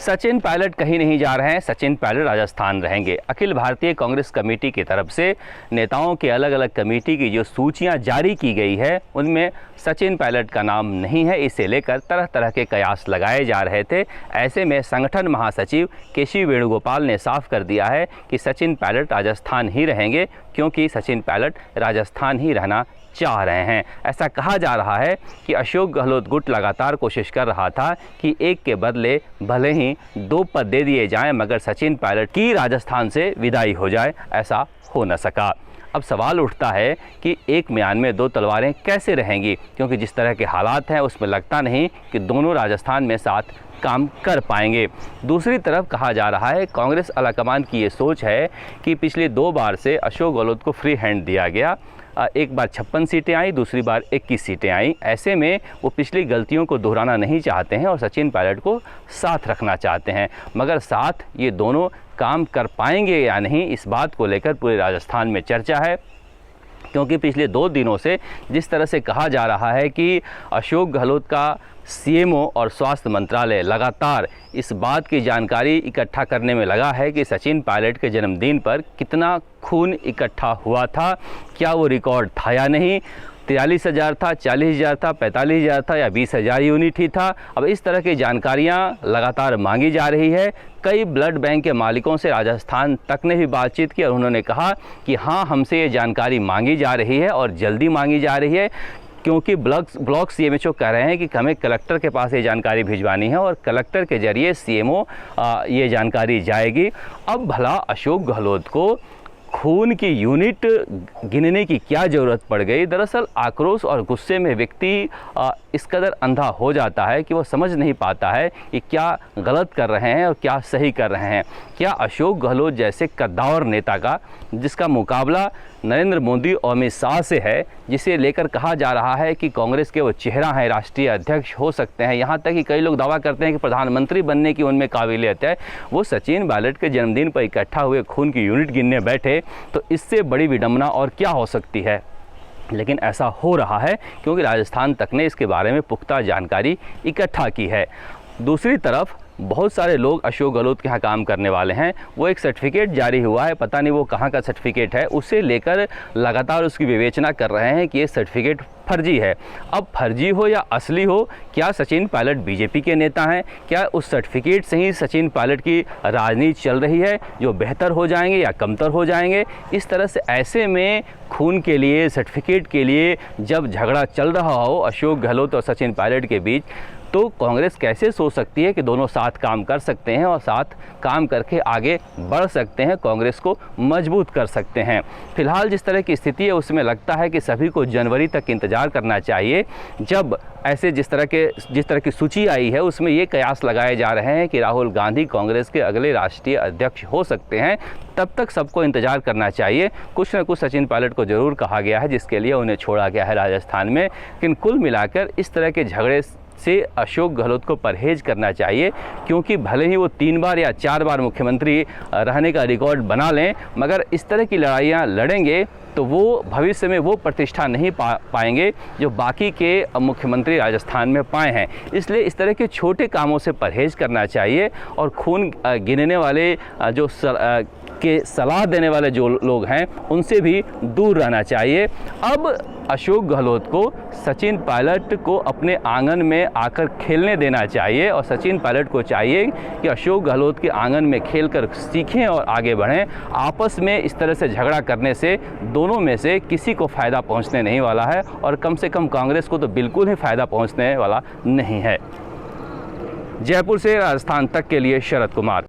सचिन पायलट कहीं नहीं जा रहे हैं, सचिन पायलट राजस्थान रहेंगे। अखिल भारतीय कांग्रेस कमेटी की तरफ से नेताओं के अलग अलग कमेटी की जो सूचियां जारी की गई है उनमें सचिन पायलट का नाम नहीं है। इसे लेकर तरह तरह के कयास लगाए जा रहे थे। ऐसे में संगठन महासचिव केसी वेणुगोपाल ने साफ कर दिया है कि सचिन पायलट राजस्थान ही रहेंगे, क्योंकि सचिन पायलट राजस्थान ही रहना चाह रहे हैं। ऐसा कहा जा रहा है कि अशोक गहलोत गुट लगातार कोशिश कर रहा था कि एक के बदले भले ही 2 पद दे दिए जाएं, मगर सचिन पायलट की राजस्थान से विदाई हो जाए, ऐसा हो न सका। अब सवाल उठता है कि एक म्यान में 2 तलवारें कैसे रहेंगी, क्योंकि जिस तरह के हालात हैं उसमें लगता नहीं कि दोनों राजस्थान में साथ काम कर पाएंगे। दूसरी तरफ कहा जा रहा है कांग्रेस आलाकमान की ये सोच है कि पिछले 2 बार से अशोक गहलोत को फ्री हैंड दिया गया। एक बार 56 सीटें आई, दूसरी बार 21 सीटें आई। ऐसे में वो पिछली गलतियों को दोहराना नहीं चाहते हैं और सचिन पायलट को साथ रखना चाहते हैं। मगर साथ ये दोनों काम कर पाएंगे या नहीं, इस बात को लेकर पूरे राजस्थान में चर्चा है, क्योंकि पिछले 2 दिनों से जिस तरह से कहा जा रहा है कि अशोक गहलोत का सीएमओ और स्वास्थ्य मंत्रालय लगातार इस बात की जानकारी इकट्ठा करने में लगा है कि सचिन पायलट के जन्मदिन पर कितना खून इकट्ठा हुआ था, क्या वो रिकॉर्ड था या नहीं, 43,000 था, 40,000 था, 45,000 था या 20,000 यूनिट ही था। अब इस तरह की जानकारियां लगातार मांगी जा रही है। कई ब्लड बैंक के मालिकों से राजस्थान तक ने भी बातचीत की और उन्होंने कहा कि हाँ, हमसे ये जानकारी मांगी जा रही है और जल्दी मांगी जा रही है, क्योंकि ब्लॉक सीएमएचओ कह रहे हैं कि हमें कलेक्टर के पास ये जानकारी भिजवानी है और कलेक्टर के जरिए सीएमओ ये जानकारी जाएगी। अब भला अशोक गहलोत को खून की यूनिट गिनने की क्या ज़रूरत पड़ गई। दरअसल आक्रोश और गुस्से में व्यक्ति इस कदर अंधा हो जाता है कि वो समझ नहीं पाता है कि क्या गलत कर रहे हैं और क्या सही कर रहे हैं। क्या अशोक गहलोत जैसे कद्दावर नेता का, जिसका मुकाबला नरेंद्र मोदी और अमित शाह से है, जिसे लेकर कहा जा रहा है कि कांग्रेस के वो चेहरा हैं, राष्ट्रीय अध्यक्ष हो सकते हैं, यहाँ तक कि कई लोग दावा करते हैं कि प्रधानमंत्री बनने की उनमें काबिलियत है, वो सचिन पायलट के जन्मदिन पर इकट्ठा हुए खून की यूनिट गिनने बैठे, तो इससे बड़ी विडंबना और क्या हो सकती है। लेकिन ऐसा हो रहा है क्योंकि राजस्थान तक ने इसके बारे में पुख्ता जानकारी इकट्ठा की है। दूसरी तरफ बहुत सारे लोग अशोक गहलोत के यहाँ काम करने वाले हैं। वो एक सर्टिफिकेट जारी हुआ है, पता नहीं वो कहाँ का सर्टिफिकेट है, उसे लेकर लगातार उसकी विवेचना कर रहे हैं कि ये सर्टिफिकेट फर्जी है। अब फर्जी हो या असली हो, क्या सचिन पायलट बीजेपी के नेता हैं? क्या उस सर्टिफिकेट से ही सचिन पायलट की राजनीति चल रही है, जो बेहतर हो जाएंगे या कमतर हो जाएंगे? इस तरह से ऐसे में खून के लिए, सर्टिफिकेट के लिए जब झगड़ा चल रहा हो अशोक गहलोत और सचिन पायलट के बीच, तो कांग्रेस कैसे सोच सकती है कि दोनों साथ काम कर सकते हैं और साथ काम करके आगे बढ़ सकते हैं, कांग्रेस को मजबूत कर सकते हैं। फिलहाल जिस तरह की स्थिति है उसमें लगता है कि सभी को जनवरी तक इंतज़ार करना चाहिए, जब ऐसे जिस तरह की सूची आई है उसमें ये कयास लगाए जा रहे हैं कि राहुल गांधी कांग्रेस के अगले राष्ट्रीय अध्यक्ष हो सकते हैं। तब तक सबको इंतज़ार करना चाहिए। कुछ न कुछ सचिन पायलट को ज़रूर कहा गया है जिसके लिए उन्हें छोड़ा गया है राजस्थान में। लेकिन कुल मिलाकर इस तरह के झगड़े से अशोक गहलोत को परहेज करना चाहिए, क्योंकि भले ही वो 3 बार या 4 बार मुख्यमंत्री रहने का रिकॉर्ड बना लें, मगर इस तरह की लड़ाइयाँ लड़ेंगे तो वो भविष्य में वो प्रतिष्ठा नहीं पाएंगे जो बाकी के मुख्यमंत्री राजस्थान में पाए हैं। इसलिए इस तरह के छोटे कामों से परहेज करना चाहिए और खून गिनने वाले जो के सलाह देने वाले जो लोग हैं उनसे भी दूर रहना चाहिए। अब अशोक गहलोत को सचिन पायलट को अपने आंगन में आकर खेलने देना चाहिए और सचिन पायलट को चाहिए कि अशोक गहलोत के आंगन में खेलकर सीखें और आगे बढ़ें। आपस में इस तरह से झगड़ा करने से दोनों में से किसी को फ़ायदा पहुंचने नहीं वाला है और कम से कम कांग्रेस को तो बिल्कुल ही फ़ायदा पहुंचने वाला नहीं है। जयपुर से राजस्थान तक के लिए शरद कुमार।